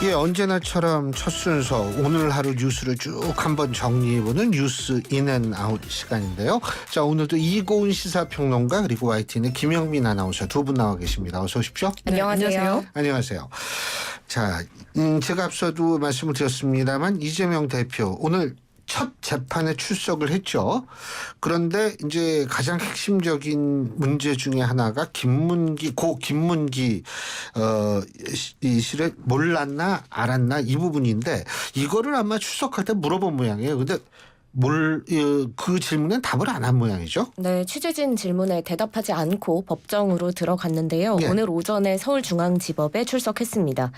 예, 언제나처럼 첫 순서 오늘 하루 뉴스를 쭉 한번 정리해보는 뉴스 인앤아웃 시간인데요. 자, 오늘도 이고은 시사평론가 그리고 YTN의 김영민 아나운서 두 분 나와 계십니다. 어서 오십시오. 안녕하세요. 안녕하세요. 자, 제가 앞서도 말씀을 드렸습니다만 이재명 대표 오늘 첫 재판에 출석을 했죠. 그런데 이제 가장 핵심적인 문제 중에 하나가 고 김문기 이 씨를 몰랐나 알았나 이 부분인데 이거를 아마 출석할 때 물어본 모양이에요. 근데 그 질문엔 답을 안 한 모양이죠? 네, 취재진 질문에 대답하지 않고 법정으로 들어갔는데요. 예. 오늘 오전에 서울중앙지법에 출석했습니다.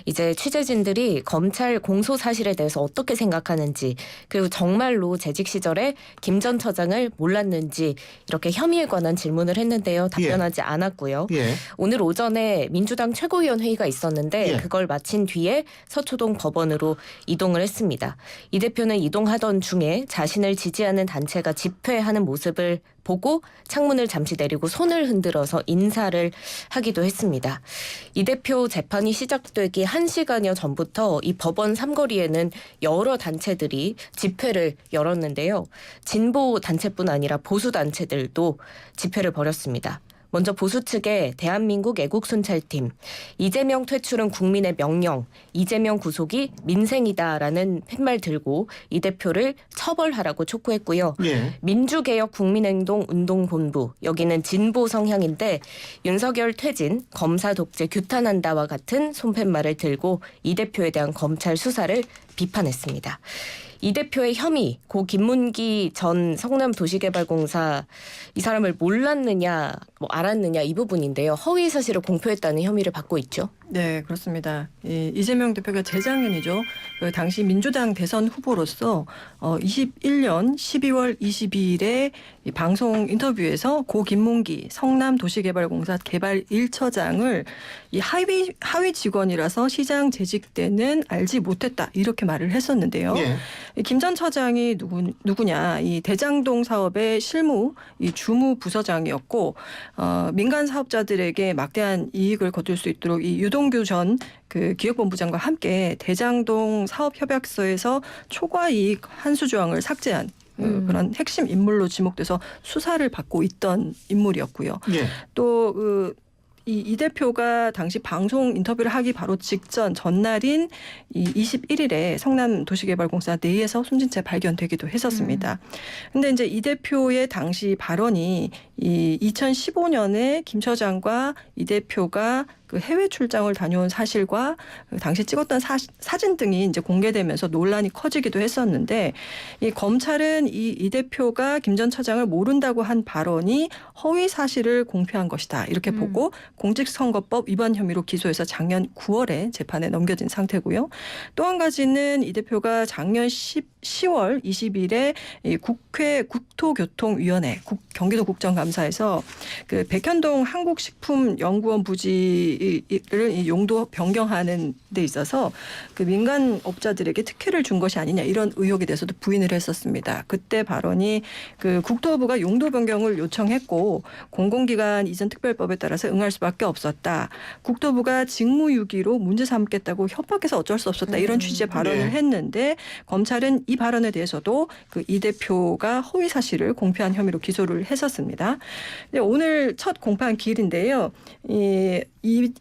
이제 취재진들이 검찰 공소 사실에 대해서 어떻게 생각하는지, 그리고 정말로 재직 시절에 김 전 처장을 몰랐는지 이렇게 혐의에 관한 질문을 했는데요. 답변하지 않았고요. 예. 오늘 오전에 민주당 최고위원 회의가 있었는데 예. 그걸 마친 뒤에 서초동 법원으로 이동을 했습니다. 이 대표는 이동하던 중에 자신을 지지하는 단체가 집회하는 모습을 보고 창문을 잠시 내리고 손을 흔들어서 인사를 하기도 했습니다. 이 대표 재판이 시작되기 1시간여 전부터 이 법원 삼거리에는 여러 단체들이 집회를 열었는데요. 진보 단체뿐 아니라 보수 단체들도 집회를 벌였습니다. 먼저 보수 측의 대한민국 애국순찰팀, 이재명 퇴출은 국민의 명령, 이재명 구속이 민생이다라는 팻말 들고 이 대표를 처벌하라고 촉구했고요. 예. 민주개혁 국민행동 운동본부, 여기는 진보 성향인데 윤석열 퇴진, 검사 독재 규탄한다와 같은 손팻말을 들고 이 대표에 대한 검찰 수사를 비판했습니다. 이 대표의 혐의, 고 김문기 전 성남도시개발공사 이 사람을 몰랐느냐, 알았느냐 이 부분인데요. 허위 사실을 공표했다는 혐의를 받고 있죠. 네, 그렇습니다. 이재명 대표가 재작년이죠. 그 당시 민주당 대선 후보로서 21년 12월 22일에 이 방송 인터뷰에서 고 김문기 성남도시개발공사 개발 1처장을 이 하위 직원이라서 시장 재직 때는 알지 못했다 이렇게 말을 했었는데요. 예. 김 전 처장이 누구냐? 이 대장동 사업의 실무 이 주무 부서장이었고 민간 사업자들에게 막대한 이익을 거둘 수 있도록 이 유동규 전 그 기획본부장과 함께 대장동 사업협약서에서 초과이익 환수 조항을 삭제한 그런 핵심 인물로 지목돼서 수사를 받고 있던 인물이었고요. 예. 또 이 대표가 당시 방송 인터뷰를 하기 바로 직전 전날인 이 21일에 성남도시개발공사 내에서 숨진 채 발견되기도 했었습니다. 근데 이제 이 대표의 당시 발언이 이 2015년에 김 처장과 이 대표가 그 해외 출장을 다녀온 사실과 그 당시 찍었던 사진 등이 이제 공개되면서 논란이 커지기도 했었는데 이 검찰은 이 대표가 김 전 처장을 모른다고 한 발언이 허위 사실을 공표한 것이다 이렇게 보고 공직선거법 위반 혐의로 기소해서 작년 9월에 재판에 넘겨진 상태고요. 또 한 가지는 이 대표가 작년 10월 20일에 이 국회 국토교통위원회 경기도 국정감사에서 그 백현동 한국식품연구원 부지를 용도 변경하는 데 있어서 그 민간업자들에게 특혜를 준 것이 아니냐 이런 의혹에 대해서도 부인을 했었습니다. 그때 발언이 그 국토부가 용도 변경을 요청했고 공공기관 이전 특별법에 따라서 응할 수밖에 없었다. 국토부가 직무유기로 문제 삼겠다고 협박해서 어쩔 수 없었다. 이런 취지의 발언을 했는데 검찰은 이 발언에 대해서도 그 이 대표가 허위 사실을 공표한 혐의로 기소를 했었습니다. 오늘 첫 공판 기일인데요.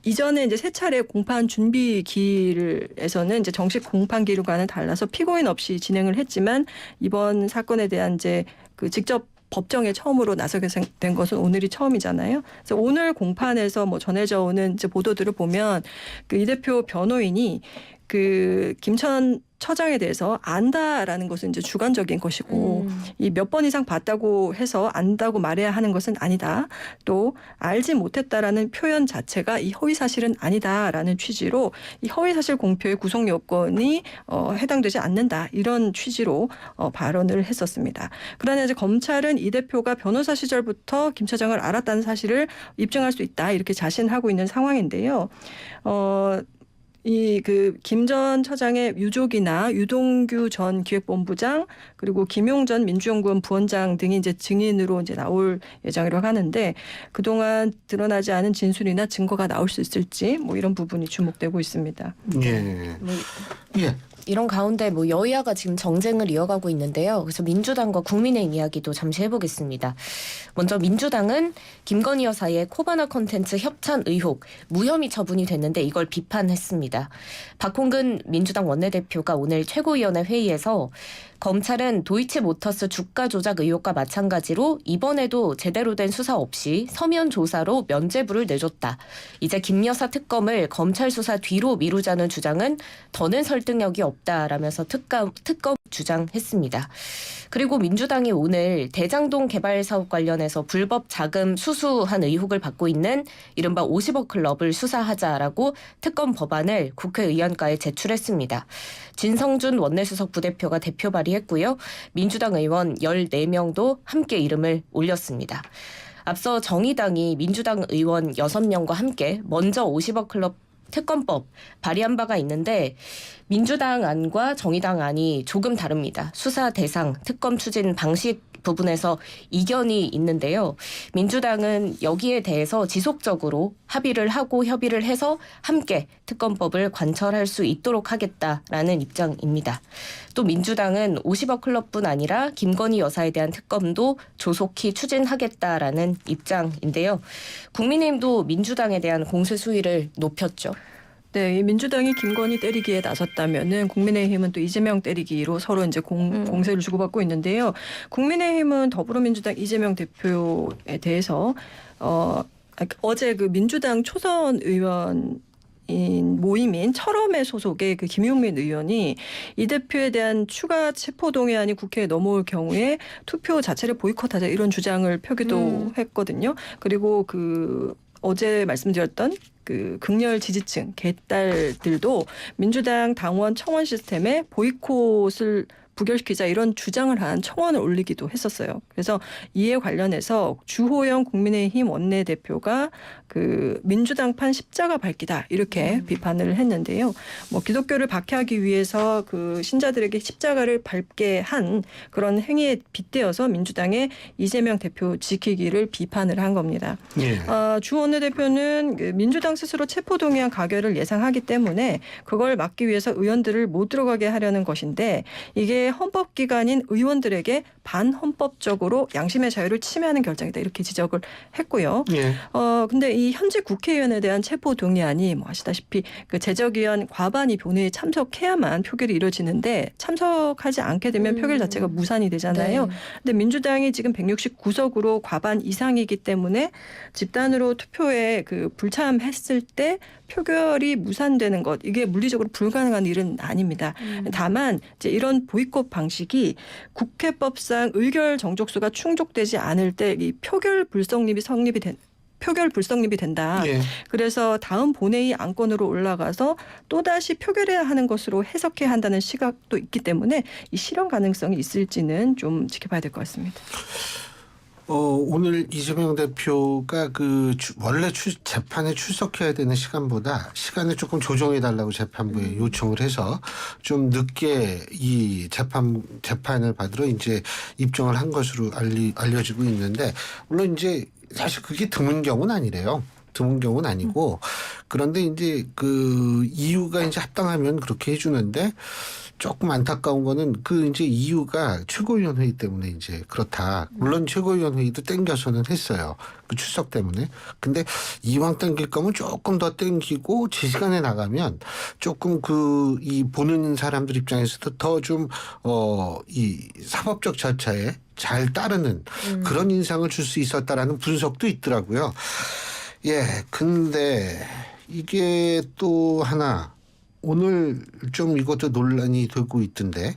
이전에 이제 세 차례 공판 준비 기일에서는 이제 정식 공판 기일과는 달라서 피고인 없이 진행을 했지만 이번 사건에 대한 이제 그 직접 법정에 처음으로 나서게 된 것은 오늘이 처음이잖아요. 그래서 오늘 공판에서 뭐 전해져 오는 이제 보도들을 보면 그 이 대표 변호인이 그 김천 처장에 대해서 안다라는 것은 이제 주관적인 것이고 이 몇 번 이상 봤다고 해서 안다고 말해야 하는 것은 아니다. 또 알지 못했다라는 표현 자체가 이 허위 사실은 아니다라는 취지로 이 허위 사실 공표의 구성 요건이 해당되지 않는다. 이런 취지로 발언을 했었습니다. 그러나 이제 검찰은 이 대표가 변호사 시절부터 김 처장을 알았다는 사실을 입증할 수 있다. 이렇게 자신하고 있는 상황인데요. 이 그 김 전 처장의 유족이나 유동규 전 기획본부장 그리고 김용 전 민주연구원 부원장 등이 이제 증인으로 이제 나올 예정이라고 하는데 그동안 드러나지 않은 진술이나 증거가 나올 수 있을지 뭐 이런 부분이 주목되고 있습니다. 예. 뭐 예. 이런 가운데 뭐 여야가 지금 정쟁을 이어가고 있는데요. 그래서 민주당과 국민의힘 이야기도 잠시 해보겠습니다. 먼저 민주당은 김건희 여사의 코바나 콘텐츠 협찬 의혹 무혐의 처분이 됐는데 이걸 비판했습니다. 박홍근 민주당 원내대표가 오늘 최고위원회 회의에서 검찰은 도이치모터스 주가 조작 의혹과 마찬가지로 이번에도 제대로 된 수사 없이 서면 조사로 면죄부를 내줬다. 이제 김 여사 특검을 검찰 수사 뒤로 미루자는 주장은 더는 설득력이 없다라면서 특검 주장했습니다. 그리고 민주당이 오늘 대장동 개발 사업 관련해서 불법 자금 수수한 의혹을 받고 있는 이른바 50억 클럽을 수사하자라고 특검 법안을 국회의원과에 제출했습니다. 진성준 원내수석 부대표가 대표 발의했고요. 민주당 의원 14명도 함께 이름을 올렸습니다. 앞서 정의당이 민주당 의원 6명과 함께 먼저 50억 클럽 특검법 발의한 바가 있는데 민주당 안과 정의당 안이 조금 다릅니다. 수사 대상, 특검 추진 방식 부분에서 이견이 있는데요. 민주당은 여기에 대해서 지속적으로 합의를 하고 협의를 해서 함께 특검법을 관철할 수 있도록 하겠다라는 입장입니다. 또 민주당은 50억 클럽뿐 아니라 김건희 여사에 대한 특검도 조속히 추진하겠다라는 입장인데요. 국민의힘도 민주당에 대한 공세 수위를 높였죠. 네, 이 민주당이 김건희 때리기에 나섰다면은 국민의힘은 또 이재명 때리기로 서로 이제 공세를 주고받고 있는데요. 국민의힘은 더불어민주당 이재명 대표에 대해서 어제 그 민주당 초선 의원 모임인 철험회 소속의 그 김용민 의원이 이 대표에 대한 추가 체포동의안이 국회에 넘어올 경우에 투표 자체를 보이콧하자 이런 주장을 펴기도 했거든요. 그리고 그 어제 말씀드렸던 그 극렬 지지층 개딸들도 민주당 당원 청원 시스템에 보이콧을 부결시키자 이런 주장을 한 청원을 올리기도 했었어요. 그래서 이에 관련해서 주호영 국민의힘 원내대표가 그 민주당판 십자가 밝기다 이렇게 비판을 했는데요. 뭐 기독교를 박해하기 위해서 그 신자들에게 십자가를 밟게 한 그런 행위에 빗대어서 민주당의 이재명 대표 지키기를 비판을 한 겁니다. 예. 주 원내대표는 그 민주당 스스로 체포동의안 가결을 예상하기 때문에 그걸 막기 위해서 의원들을 못 들어가게 하려는 것인데 이게 헌법기관인 의원들에게 반헌법적으로 양심의 자유를 침해하는 결정이다 이렇게 지적을 했고요. 예. 근데 이 현직 국회의원에 대한 체포동의안이 뭐 아시다시피 그 제적의원 과반이 본회의에 참석해야만 표결이 이루어지는데 참석하지 않게 되면 표결 자체가 무산이 되잖아요. 네. 근데 민주당이 지금 169석으로 과반 이상이기 때문에 집단으로 투표에 그 불참했을 때 표결이 무산되는 것 이게 물리적으로 불가능한 일은 아닙니다. 다만 이제 이런 보이콧 방식이 국회법상 의결 정족수가 충족되지 않을 때 이 표결 불성립이 된다. 예. 그래서 다음 본회의 안건으로 올라가서 또다시 표결해야 하는 것으로 해석해야 한다는 시각도 있기 때문에 이 실현 가능성이 있을지는 좀 지켜봐야 될 것 같습니다. 오늘 이재명 대표가 그 원래 재판에 출석해야 되는 시간보다 시간을 조금 조정해 달라고 재판부에 요청을 해서 좀 늦게 이 재판을 받으러 이제 입정을 한 것으로 알려지고 있는데 물론 이제 사실 그게 드문 경우는 아니래요. 드문 경우는 아니고 그런데 이제 그 이유가 이제 합당하면 그렇게 해주는데 조금 안타까운 거는 그 이제 이유가 최고위원 회의 때문에 이제 그렇다. 물론 최고위원 회의도 땡겨서는 했어요. 그 출석 때문에. 근데 이왕 땡길 거면 조금 더 땡기고 제 시간에 나가면 조금 그 이 보는 사람들 입장에서도 더 좀 이 사법적 절차에 잘 따르는 그런 인상을 줄 수 있었다라는 분석도 있더라고요. 예, 근데 이게 또 하나 오늘 좀 이것도 논란이 되고 있던데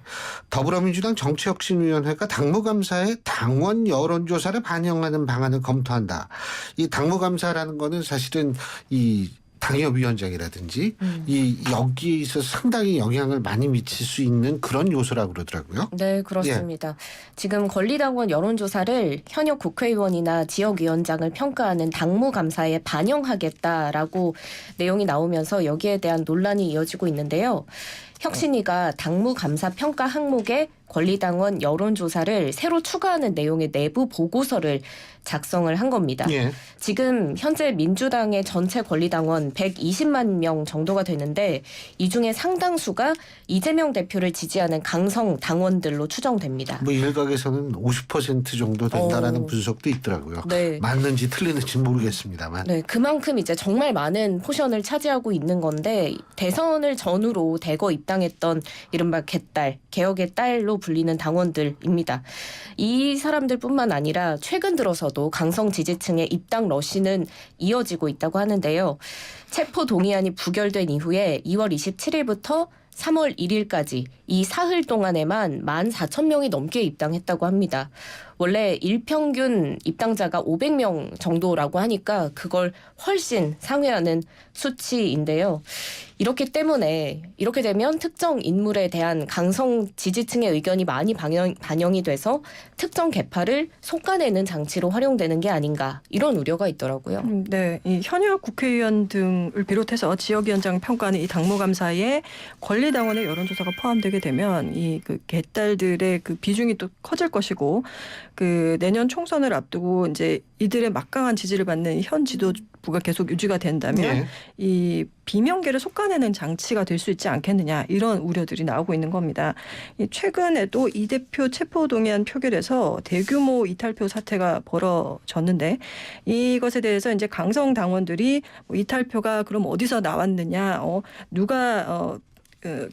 더불어민주당 정치혁신위원회가 당무감사에 당원 여론조사를 반영하는 방안을 검토한다. 이 당무감사라는 거는 사실은 이 당협위원장이라든지 이 여기에서 상당히 영향을 많이 미칠 수 있는 그런 요소라고 그러더라고요. 네, 그렇습니다. 지금 권리당원 여론조사를 현역 국회의원이나 지역위원장을 평가하는 당무감사에 반영하겠다라고 내용이 나오면서 여기에 대한 논란이 이어지고 있는데요. 혁신위가 당무감사 평가 항목에 권리당원 여론조사를 새로 추가하는 내용의 내부 보고서를 작성을 한 겁니다. 예. 지금 현재 민주당의 전체 권리당원 120만 명 정도가 되는데 이 중에 상당수가 이재명 대표를 지지하는 강성 당원들로 추정됩니다. 뭐 일각에서는 50% 정도 된다라는 어. 분석도 있더라고요. 네. 맞는지 틀리는지 모르겠습니다만. 네, 그만큼 이제 정말 많은 포션을 차지하고 있는 건데 대선을 전후로 대거 입당했던 이른바 개딸, 개혁의 딸로 불리는 당원들입니다. 이 사람들뿐만 아니라 최근 들어서도 강성 지지층의 입당 러시는 이어지고 있다고 하는데요. 체포 동의안이 부결된 이후에 2월 27일부터 3월 1일까지 이 사흘 동안에만 14,000명이 넘게 입당했다고 합니다. 원래 일평균 입당자가 500명 정도라고 하니까 그걸 훨씬 상회하는 수치인데요. 이렇기 때문에 이렇게 되면 특정 인물에 대한 강성 지지층의 의견이 많이 반영이 돼서 특정 계파를 솎아내는 장치로 활용되는 게 아닌가 이런 우려가 있더라고요. 네, 이 현역 국회의원 등을 비롯해서 지역위원장 평가하는 이 당무감사에 권리당원의 여론조사가 포함되게 되면 이 그 개딸들의 그 비중이 또 커질 것이고 그 내년 총선을 앞두고 이제 이들의 막강한 지지를 받는 현 지도부가 계속 유지가 된다면 예. 이 비명계를 솎아내는 장치가 될 수 있지 않겠느냐 이런 우려들이 나오고 있는 겁니다. 최근에도 이 대표 체포동의안 표결에서 대규모 이탈표 사태가 벌어졌는데 이것에 대해서 이제 강성 당원들이 뭐 이탈표가 그럼 어디서 나왔느냐, 누가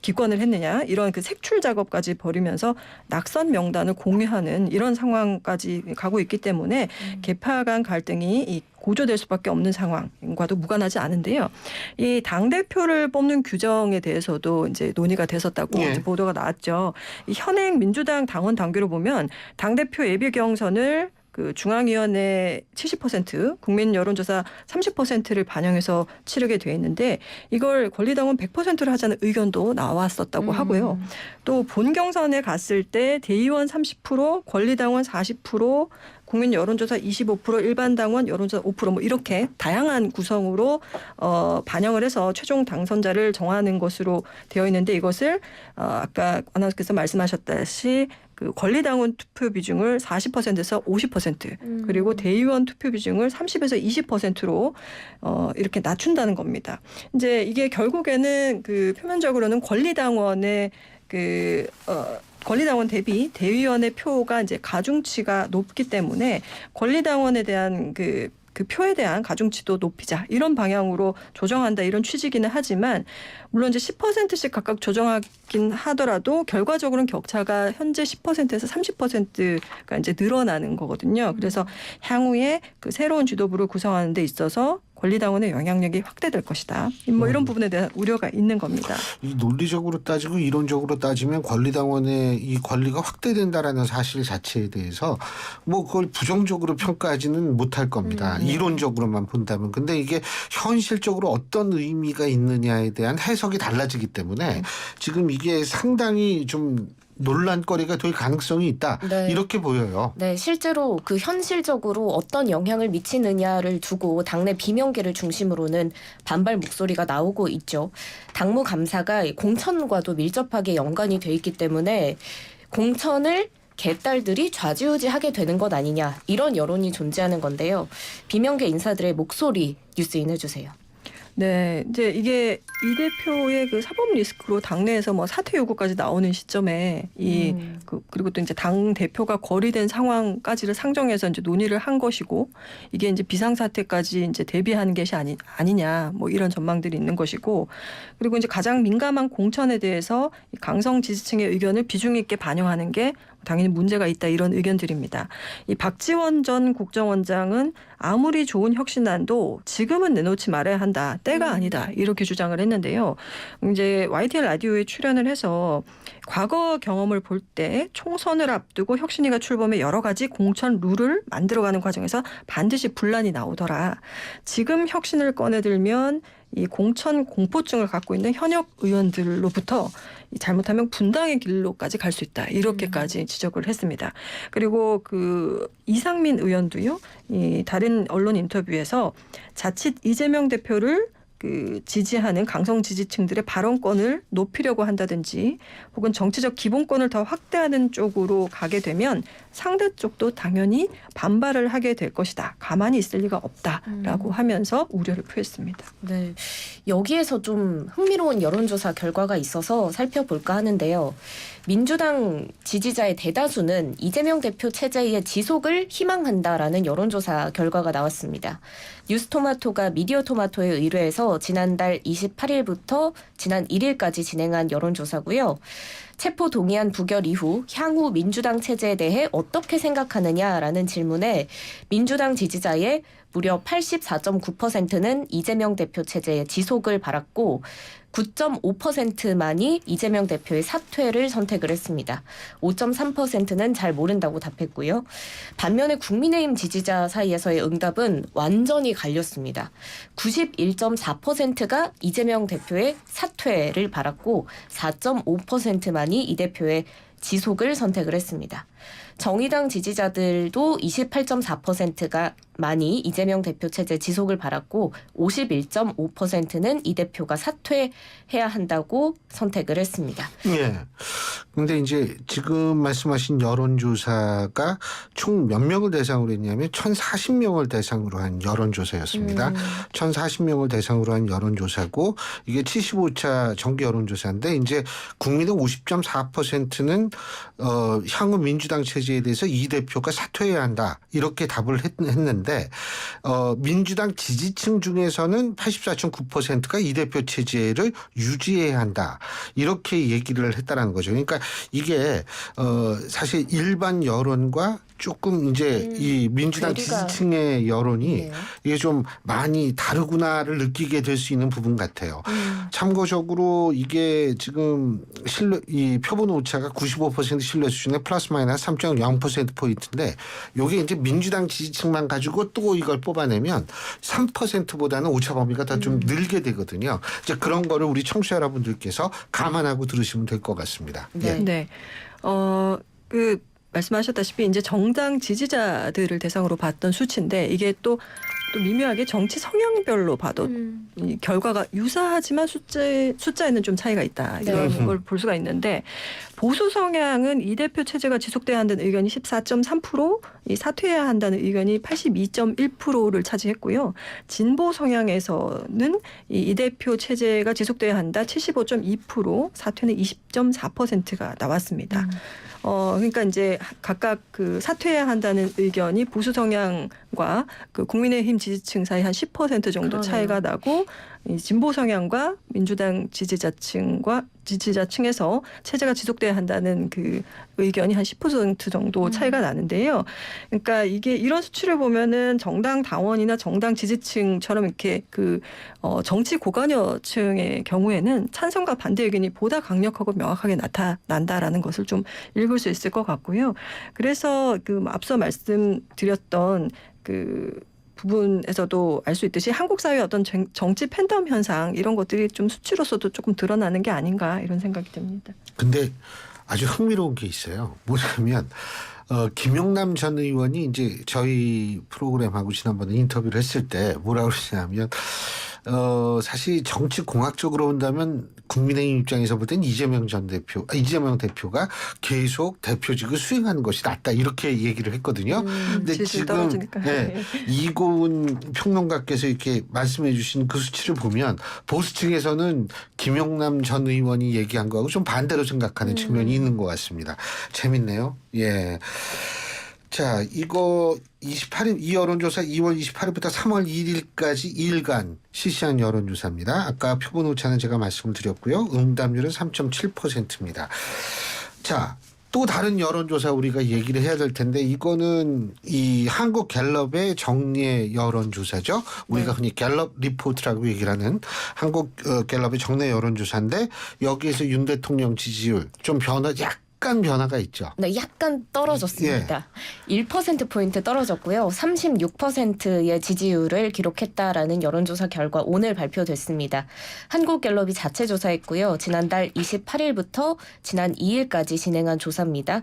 기권을 했느냐 이런 그 색출 작업까지 벌이면서 낙선 명단을 공유하는 이런 상황까지 가고 있기 때문에 계파 간 갈등이 이 고조될 수밖에 없는 상황과도 무관하지 않은데요. 이 당대표를 뽑는 규정에 대해서도 이제 논의가 됐었다고 예. 이제 보도가 나왔죠. 이 현행 민주당 당원 당규를 보면 당대표 예비 경선을 그 중앙위원회 70%, 국민 여론조사 30%를 반영해서 치르게 돼 있는데 이걸 권리당원 100%를 하자는 의견도 나왔었다고 하고요. 또 본경선에 갔을 때 대의원 30%, 권리당원 40%, 국민 여론조사 25%, 일반 당원 여론조사 5%뭐 이렇게 다양한 구성으로 반영을 해서 최종 당선자를 정하는 것으로 되어 있는데 이것을 아까 아나운서께서 말씀하셨다시 그 권리당원 투표 비중을 40%에서 50% 그리고 대의원 투표 비중을 30에서 20%로 이렇게 낮춘다는 겁니다. 이제 이게 결국에는 그 표면적으로는 권리당원의 권리당원 대비 대의원의 표가 이제 가중치가 높기 때문에 권리당원에 대한 그 표에 대한 가중치도 높이자 이런 방향으로 조정한다 이런 취지기는 하지만 물론 이제 10%씩 각각 조정하긴 하더라도 결과적으로는 격차가 현재 10%에서 30%가 이제 늘어나는 거거든요. 그래서 향후에 그 새로운 지도부를 구성하는 데 있어서 권리당원의 영향력이 확대될 것이다. 뭐 이런 부분에 대한 우려가 있는 겁니다. 이 논리적으로 따지고 이론적으로 따지면 권리당원의 이 권리가 확대된다라는 사실 자체에 대해서 뭐 그걸 부정적으로 평가하지는 못할 겁니다. 이론적으로만 본다면. 근데 이게 현실적으로 어떤 의미가 있느냐에 대한 해석이 달라지기 때문에 지금 이게 상당히 좀 논란거리가 될 가능성이 있다. 네. 이렇게 보여요. 네, 실제로 그 현실적으로 어떤 영향을 미치느냐를 두고 당내 비명계를 중심으로는 반발 목소리가 나오고 있죠. 당무감사가 공천과도 밀접하게 연관이 돼 있기 때문에 공천을 개딸들이 좌지우지하게 되는 것 아니냐 이런 여론이 존재하는 건데요. 비명계 인사들의 목소리 뉴스인 해주세요. 네, 이제 이게 이 대표의 그 사법 리스크로 당내에서 뭐 사퇴 요구까지 나오는 시점에 그리고 또 이제 당 대표가 거리된 상황까지를 상정해서 이제 논의를 한 것이고 이게 이제 비상사태까지 이제 대비하는 것이 아니냐 뭐 이런 전망들이 있는 것이고 그리고 이제 가장 민감한 공천에 대해서 강성 지지층의 의견을 비중 있게 반영하는 게 당연히 문제가 있다 이런 의견들입니다. 이 박지원 전 국정원장은 아무리 좋은 혁신안도 지금은 내놓지 말아야 한다. 때가 아니다. 이렇게 주장을 했는데요. 이제 YTN 라디오에 출연을 해서 과거 경험을 볼 때 총선을 앞두고 혁신위가 출범해 여러 가지 공천 룰을 만들어가는 과정에서 반드시 분란이 나오더라. 지금 혁신을 꺼내들면 이 공천 공포증을 갖고 있는 현역 의원들로부터 잘못하면 분당의 길로까지 갈 수 있다. 이렇게까지 지적을 했습니다. 그리고 그 이상민 의원도요. 이 다른 언론 인터뷰에서 자칫 이재명 대표를 그 지지하는 강성 지지층들의 발언권을 높이려고 한다든지 혹은 정치적 기본권을 더 확대하는 쪽으로 가게 되면 상대 쪽도 당연히 반발을 하게 될 것이다. 가만히 있을 리가 없다라고 하면서 우려를 표했습니다. 네, 여기에서 좀 흥미로운 여론조사 결과가 있어서 살펴볼까 하는데요. 민주당 지지자의 대다수는 이재명 대표 체제의 지속을 희망한다라는 여론조사 결과가 나왔습니다. 뉴스토마토가 미디어토마토에 의뢰해서 지난달 28일부터 지난 1일까지 진행한 여론조사고요. 체포 동의안 부결 이후 향후 민주당 체제에 대해 어떻게 생각하느냐라는 질문에 민주당 지지자의 무려 84.9%는 이재명 대표 체제의 지속을 바랐고 9.5%만이 이재명 대표의 사퇴를 선택을 했습니다. 5.3%는 잘 모른다고 답했고요. 반면에 국민의힘 지지자 사이에서의 응답은 완전히 갈렸습니다. 91.4%가 이재명 대표의 사퇴를 바랐고 4.5%만이 이 대표의 지속을 선택을 했습니다. 정의당 지지자들도 28.4%가 많이 이재명 대표 체제 지속을 바랐고 51.5%는 이 대표가 사퇴해야 한다고 선택을 했습니다. 예. 근데 이제 지금 말씀하신 여론조사가 총 몇 명을 대상으로 했냐면 1,040명을 대상으로 한 여론조사였습니다. 1,040명을 대상으로 한 여론조사고 이게 75차 정기 여론조사인데 이제 국민의 50.4%는 향후 민주당 체제에 대해서 이 대표가 사퇴해야 한다. 이렇게 답을 했는데 민주당 지지층 중에서는 84.9%가 이 대표 체제를 유지해야 한다. 이렇게 얘기를 했다는 거죠. 그러니까 이게 사실 일반 여론과 조금 이제 이 민주당 지지층의 여론이 네. 이게 좀 많이 다르구나를 느끼게 될 수 있는 부분 같아요. 참고적으로 이게 지금 이 표본 오차가 95% 신뢰 수준의 플러스 마이너스 3.0%포인트인데 이게 이제 민주당 지지층만 가지고 또 이걸 뽑아내면 3%보다는 오차 범위가 더 좀 늘게 되거든요. 이제 그런 거를 우리 청취자 여러분들께서 감안하고 들으시면 될 것 같습니다. 네. 네. 말씀하셨다시피 이제 정당 지지자들을 대상으로 봤던 수치인데 이게 또 미묘하게 정치 성향별로 봐도 이 결과가 유사하지만 숫자에는 좀 차이가 있다. 이런 걸 볼 수가 있는데 보수 성향은 이 대표 체제가 지속돼야 한다는 의견이 14.3%, 이 사퇴해야 한다는 의견이 82.1%를 차지했고요. 진보 성향에서는 이 대표 체제가 지속돼야 한다 75.2%, 사퇴는 20.4%가 나왔습니다. 그러니까 이제 각각 그 사퇴해야 한다는 의견이 보수 성향과 그 국민의힘 지지층 사이 한 10% 정도 차이가 나고 이 진보 성향과 민주당 지지자층에서 체제가 지속돼야 한다는 그 의견이 한 10% 정도 차이가 나는데요. 그러니까 이게 이런 수치를 보면은 정당 당원이나 정당 지지층처럼 이렇게 그 정치 고관여층의 경우에는 찬성과 반대 의견이 보다 강력하고 명확하게 나타난다라는 것을 좀 읽을 수 있을 것 같고요. 그래서 그 앞서 말씀드렸던 그 부분에서도 알 수 있듯이 한국 사회의 어떤 정치 팬덤 현상 이런 것들이 좀 수치로서도 조금 드러나는 게 아닌가 이런 생각이 듭니다. 근데 아주 흥미로운 게 있어요. 뭐냐면 김용남 전 의원이 이제 저희 프로그램하고 지난번에 인터뷰를 했을 때 뭐라고 그러냐면 사실 정치 공학적으로 본다면 국민의힘 입장에서 볼 땐 이재명 대표가 계속 대표직을 수행하는 것이 낫다 이렇게 얘기를 했거든요. 근데 지금 이고은 평론가께서 이렇게 말씀해 주신 그 수치를 보면 보수층에서는 김용남 전 의원이 얘기한 거하고 좀 반대로 생각하는 측면이 있는 것 같습니다. 재밌네요. 예. 자, 이거 28일 이 여론조사 2월 28일부터 3월 1일까지 2일간 실시한 여론조사입니다. 아까 표본 오차는 제가 말씀을 드렸고요. 응답률은 3.7%입니다. 자, 또 다른 여론조사 우리가 얘기를 해야 될 텐데 이거는 이 한국 갤럽의 정례 여론조사죠. 우리가 흔히 갤럽 리포트라고 얘기를 하는 한국 갤럽의 정례 여론조사인데 여기에서 윤 대통령 지지율 좀 약간 약간 변화가 있죠. 네, 약간 떨어졌습니다. 1%포인트 떨어졌고요. 36%의 지지율을 기록했다라는 여론조사 결과 오늘 발표됐습니다. 한국갤럽이 자체 조사했고요. 지난달 28일부터 지난 2일까지 진행한 조사입니다.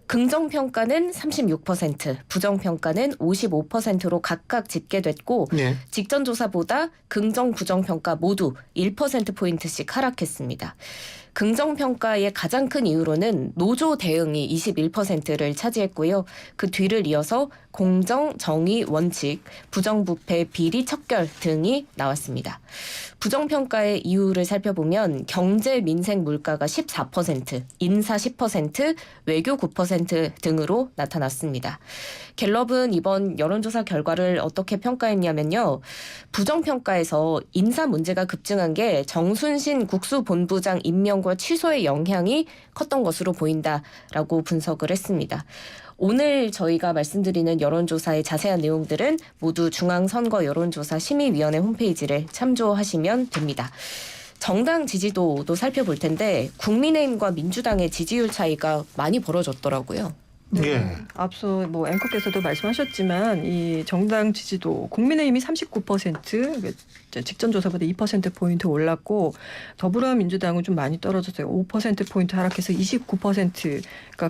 긍정평가는 36%, 부정평가는 55%로 각각 집계됐고 예. 직전 조사보다 긍정, 부정평가 모두 1%포인트씩 하락했습니다. 긍정평가의 가장 큰 이유로는 노조 대응이 21%를 차지했고요. 그 뒤를 이어서 공정, 정의, 원칙, 부정부패, 비리, 척결 등이 나왔습니다. 부정평가의 이유를 살펴보면 경제, 민생, 물가가 14%, 인사 10%, 외교 9% 등으로 나타났습니다. 갤럽은 이번 여론조사 결과를 어떻게 평가했냐면요. 부정평가에서 인사 문제가 급증한 게 정순신 국수본부장 임명과 취소의 영향이 컸던 것으로 보인다라고 분석을 했습니다. 오늘 저희가 말씀드리는 여론조사의 자세한 내용들은 모두 중앙선거 여론조사 심의위원회 홈페이지를 참조하시면 됩니다. 정당 지지도도 살펴볼 텐데 국민의힘과 민주당의 지지율 차이가 많이 벌어졌더라고요. 네. 예. 앞서 뭐 앵커께서도 말씀하셨지만 이 정당 지지도 국민의힘이 39%, 직전 조사보다 2%포인트 올랐고 더불어민주당은 좀 많이 떨어졌어요. 5%포인트 하락해서 29%가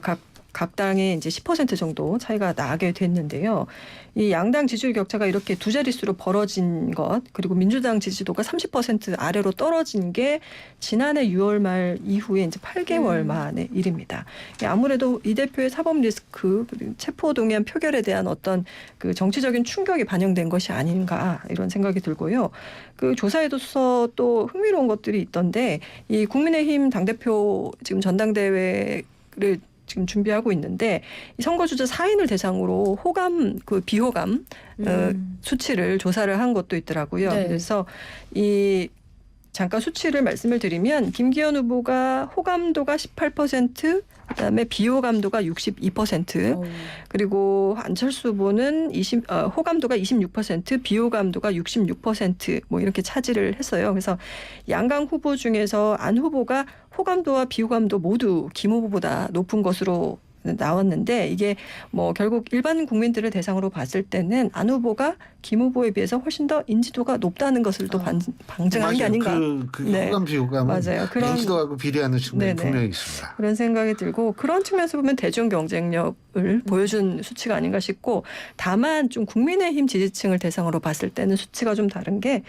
각 당에 이제 10% 정도 차이가 나게 됐는데요. 이 양당 지지율 격차가 이렇게 두 자릿수로 벌어진 것, 그리고 민주당 지지도가 30% 아래로 떨어진 게 지난해 6월 말 이후에 이제 8개월 만의 일입니다. 아무래도 이 대표의 사법 리스크, 그리고 체포 동의안 표결에 대한 어떤 그 정치적인 충격이 반영된 것이 아닌가 이런 생각이 들고요. 그 조사에서 또 흥미로운 것들이 있던데 이 국민의힘 당대표 지금 전당대회를 지금 준비하고 있는데 이 선거주자 4인을 대상으로 호감, 그 비호감 수치를 조사를 한 것도 있더라고요. 네. 그래서 이 잠깐 수치를 말씀을 드리면 김기현 후보가 호감도가 18%, 그다음에 비호감도가 62%, 그리고 안철수 후보는 호감도가 26%, 비호감도가 66% 뭐 이렇게 차지를 했어요. 그래서 양강 후보 중에서 안 후보가 호감도와 비호감도 모두 김 후보보다 높은 것으로 나왔는데 이게 뭐 결국 일반 국민들을 대상으로 봤을 때는 안 후보가 김 후보에 비해서 훨씬 더 인지도가 높다는 것을 또 방증한 게 아닌가. 그 네. 호감 비호감은 맞아요. 그런 인지도하고 비례하는 측면이 네네. 분명히 있습니다. 그런 생각이 들고 그런 측면에서 보면 대중 경쟁력을 보여준 수치가 아닌가 싶고 다만 좀 국민의힘 지지층을 대상으로 봤을 때는 수치가 좀 다른 게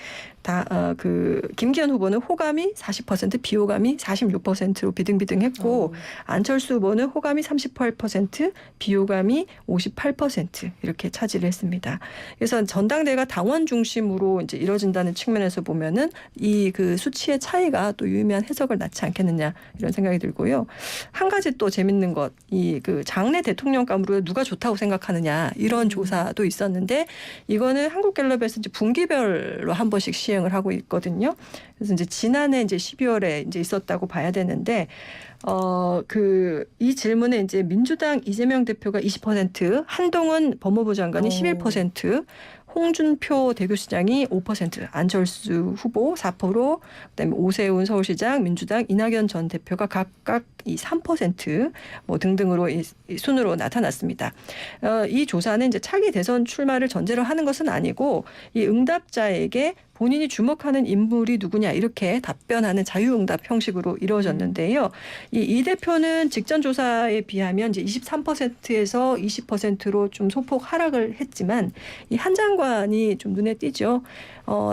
김기현 후보는 호감이 40%, 비호감이 46%로 비등비등했고 안철수 후보는 호감이 38%, 비호감이 58% 이렇게 차지를 했습니다. 그래서 전당대회가 당원 중심으로 이제 이뤄진다는 측면에서 보면은 이 그 수치의 차이가 또 유의미한 해석을 낳지 않겠느냐 이런 생각이 들고요. 한 가지 또 재밌는 것, 이 그 장내 대통령감으로 누가 좋다고 생각하느냐 이런 조사도 있었는데 이거는 한국갤럽에서 이제 분기별로 한 번씩 시행을 하고 있거든요. 그래서 이제 지난해 이제 12월에 이제 있었다고 봐야 되는데 이 질문에 이제 민주당 이재명 대표가 20%, 한동훈 법무부 장관이 11%, 홍준표 대구시장이 5%, 안철수 후보 4%, 그다음에 오세훈 서울시장, 민주당 이낙연 전 대표가 각각 이 3%뭐 등등으로 이 순으로 나타났습니다. 이 조사는 이제 차기 대선 출마를 전제로 하는 것은 아니고 이 응답자에게 본인이 주목하는 인물이 누구냐 이렇게 답변하는 자유응답 형식으로 이루어졌는데요. 이 대표는 직전 조사에 비하면 이제 23%에서 20%로 좀 소폭 하락을 했지만 이 한 장관이 좀 눈에 띄죠.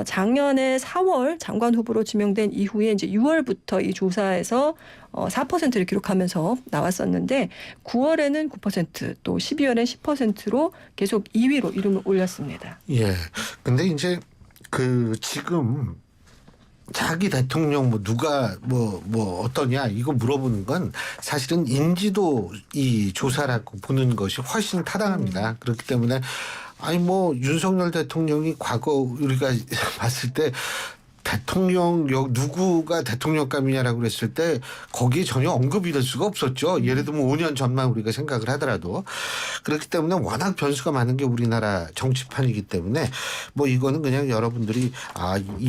작년에 4월 장관 후보로 지명된 이후에 이제 6월부터 이 조사에서 4%를 기록하면서 나왔었는데 9월에는 9%, 또 12월엔 10%로 계속 2위로 이름을 올렸습니다. 예. 근데 이제 지금 자기 대통령 누가 어떠냐 이거 물어보는 건 사실은 인지도 이 조사라고 보는 것이 훨씬 타당합니다. 그렇기 때문에 윤석열 대통령이 과거 우리가 봤을 때 대통령 누구가 대통령감이냐라고 그랬을 때 거기에 전혀 언급이 될 수가 없었죠. 예를 들면 5년 전만 우리가 생각을 하더라도. 그렇기 때문에 워낙 변수가 많은 게 우리나라 정치판이기 때문에 뭐 이거는 그냥 여러분들이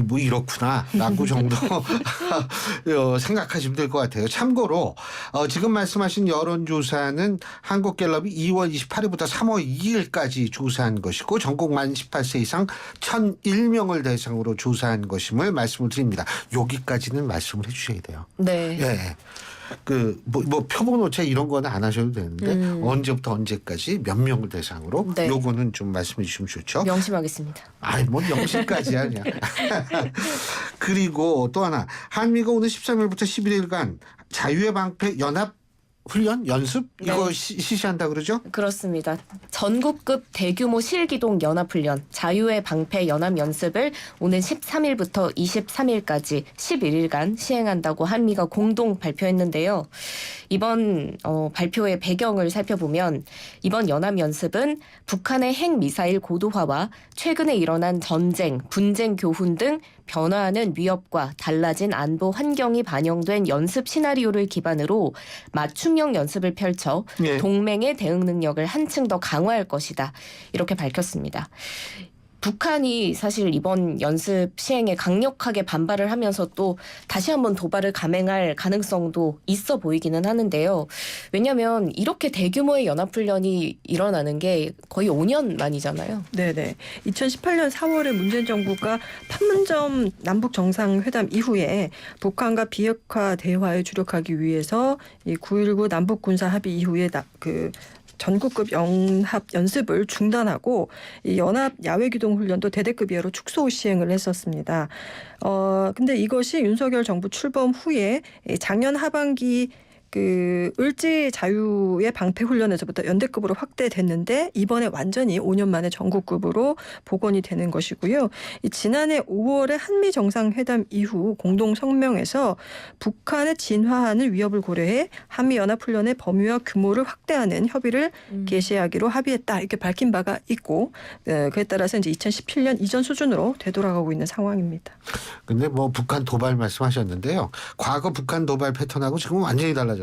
뭐 이렇구나라고 정도 생각하시면 될 것 같아요. 참고로 지금 말씀하신 여론조사는 한국갤럽이 2월 28일부터 3월 2일까지 조사한 것이고 전국 만 18세 이상 1,001명을 대상으로 조사한 것임을 말씀을 드립니다. 여기까지는 말씀을 해주셔야 돼요. 네. 예. 뭐 표본오차 이런 거는 안 하셔도 되는데 언제부터 언제까지 몇 명을 대상으로 네. 요거는 좀 말씀해 주시면 좋죠. 명심하겠습니다. 뭐 영심까지야 그냥. 그리고 또 하나 한미가 오늘 13일부터 11일간 자유의 방패 연합 훈련 연습 이거 네. 실시한다 그러죠? 그렇습니다. 전국급 대규모 실기동 연합훈련 자유의 방패 연합 연습을 오는 13일부터 23일까지 11일간 시행한다고 한미가 공동 발표했는데요. 이번 발표의 배경을 살펴보면 이번 연합 연습은 북한의 핵미사일 고도화와 최근에 일어난 전쟁, 분쟁 교훈 등 변화하는 위협과 달라진 안보 환경이 반영된 연습 시나리오를 기반으로 맞춤형 연습을 펼쳐 예. 동맹의 대응 능력을 한층 더 강화할 것이다. 이렇게 밝혔습니다. 북한이 사실 이번 연습 시행에 강력하게 반발을 하면서 또 다시 한번 도발을 감행할 가능성도 있어 보이기는 하는데요. 왜냐하면 이렇게 대규모의 연합훈련이 일어나는 게 거의 5년 만이잖아요. 네네. 2018년 4월에 문재인 정부가 판문점 남북 정상회담 이후에 북한과 비핵화 대화에 주력하기 위해서 이 9.19 남북 군사 합의 이후에 전국급 연합 연습을 중단하고 이 연합 야외 기동 훈련도 대대급 이하로 축소 시행을 했었습니다. 근데 이것이 윤석열 정부 출범 후에 작년 하반기 을지 자유의 방패 훈련에서부터 연대급으로 확대됐는데 이번에 완전히 5년 만에 전국급으로 복원이 되는 것이고요. 지난해 5월에 한미 정상회담 이후 공동 성명에서 북한의 진화하는 위협을 고려해 한미 연합 훈련의 범위와 규모를 확대하는 협의를 개시하기로 합의했다 이렇게 밝힌 바가 있고 그에 따라서 이제 2017년 이전 수준으로 되돌아가고 있는 상황입니다. 근데 뭐 북한 도발 말씀하셨는데요. 과거 북한 도발 패턴하고 지금 완전히 달라졌습니다.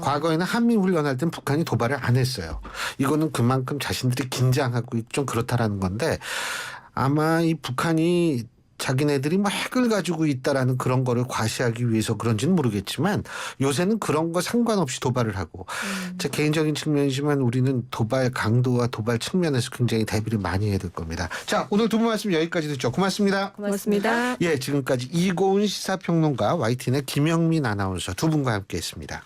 과거에는 한미 훈련할 땐 북한이 도발을 안 했어요. 이거는 그만큼 자신들이 긴장하고 좀 그렇다라는 건데 아마 이 북한이 자기네들이 뭐 핵을 가지고 있다라는 그런 거를 과시하기 위해서 그런지는 모르겠지만 요새는 그런 거 상관없이 도발을 하고 제 개인적인 측면이지만 우리는 도발 강도와 도발 측면에서 굉장히 대비를 많이 해야 될 겁니다. 자, 오늘 두 분 말씀 여기까지 듣죠. 고맙습니다. 고맙습니다. 예, 지금까지 이고은 시사평론가 YTN의 김영민 아나운서 두 분과 함께했습니다.